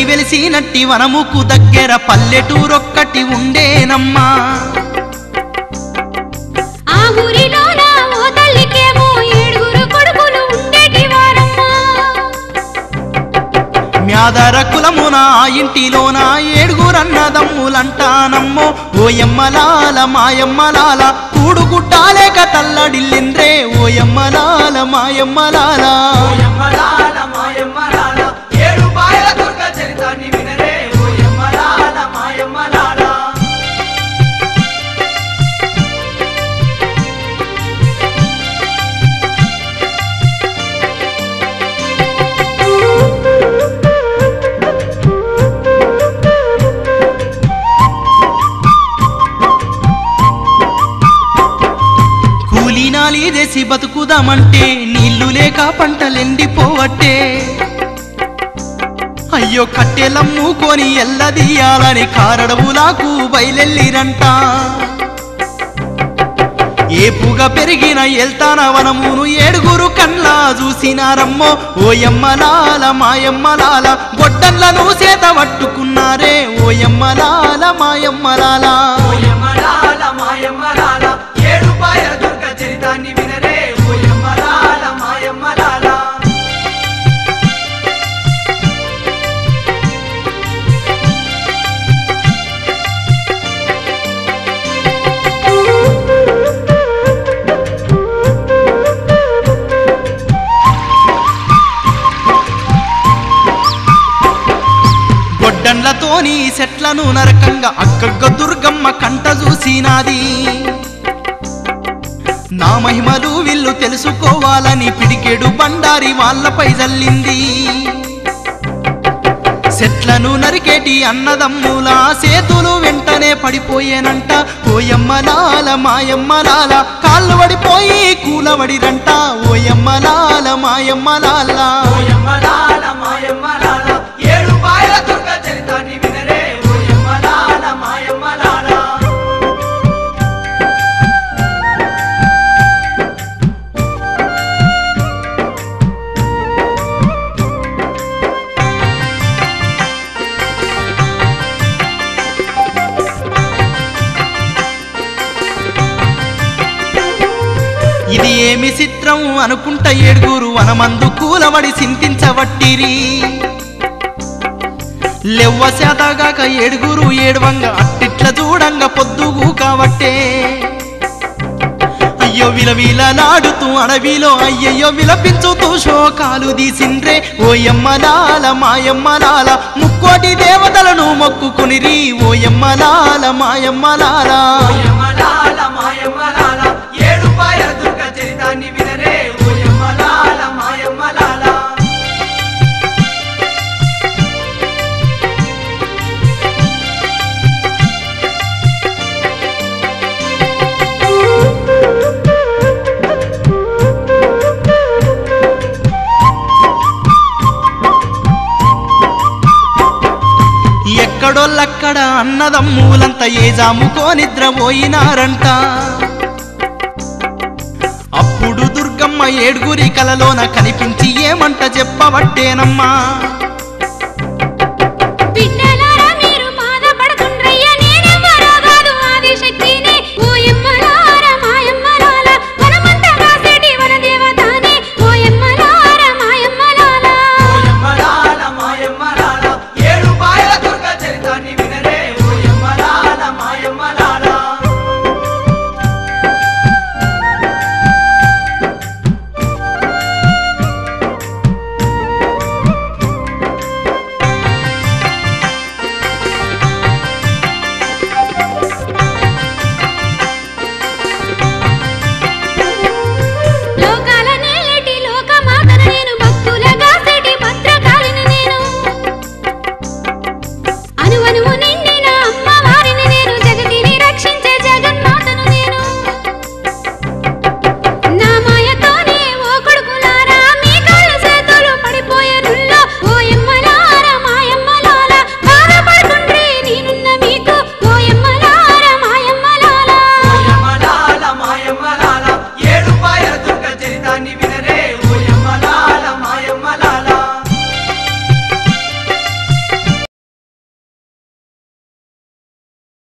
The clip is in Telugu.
వెలిసినట్టి వనముకు దగ్గర పల్లెటూరొక్కటి ఉండేనమ్మా. ఆ ఊరిలోన ఓ తల్లికేమో 7 కొడుకులు ఉండేటివారమ్మా. మ్యాదర కులమున ఆ ఇంటిలోన 7 అన్నదమ్ములంటానమ్మో. ఓయమ్మలాల మాయమ్మలాల కూడుగుట్టాలేక తల్లడిల్లిండ్రే. ఓయమ్మలాల మాయమ్మలాల కూలీనాలి దేసి బతుకుదామంటే నీళ్లు లేక పంటలెండిపోవట్టే. అయ్యో కట్టెలమ్ముకొని ఎల్లదీయాలని కారడవులాకు బయలెల్లిరంట. ఏపుగా పెరిగిన ఎల్తాన వనమును 7 కన్లా చూసినారమ్మో. ఓయమ్మలాల మాయమ్మలాల గొడ్డన్లను చేత పట్టుకున్నారే. ఓయమ్మలాల మాయమ్మలాల గొడ్డన్లతోని చెట్లను నరకంగా అక్కగ దుర్గమ్మ కంట చూసినాది. నా మహిమలు వీళ్ళు తెలుసుకోవాలని పిడికెడు బండారి వాళ్ళపై జల్లింది. చెట్లను నరికేటి అన్నదమ్ముల చేతులు వెంటనే పడిపోయేనంట. ఓయమ్మలాల మాయమ్మలాల కాళ్ళు పడిపోయి కూలవడిరంట. ఓయమ్మలాల మాయమ్మలాల ఇది ఏమి చిత్రం అనుకుంట 7 వనమందు కూలవడి చింతించవట్టిరి. లెవ్వ శాతగాక 7 ఏడవంగ అట్టిట్ల చూడంగా పొద్దుగు కావట్టే. అయ్యో విలవిలలాడుతూ అడవిలో అయ్యయ్యో విలపించుతూ శోకాలు తీసిండ్రే. ఓయమ్మలాల మాయమ్మలాల ముక్కోటి దేవతలను మొక్కుకునిరి. ఓయమ్మలాల మాయమ్మలాల ఎక్కడోళ్ళక్కడ అన్నదమ్ములంతా ఏజాముకో నిద్రపోయినారంట. అప్పుడు దుర్గమ్మ 7 కలలోన కనిపించి ఏమంట చెప్పవట్టేనమ్మా.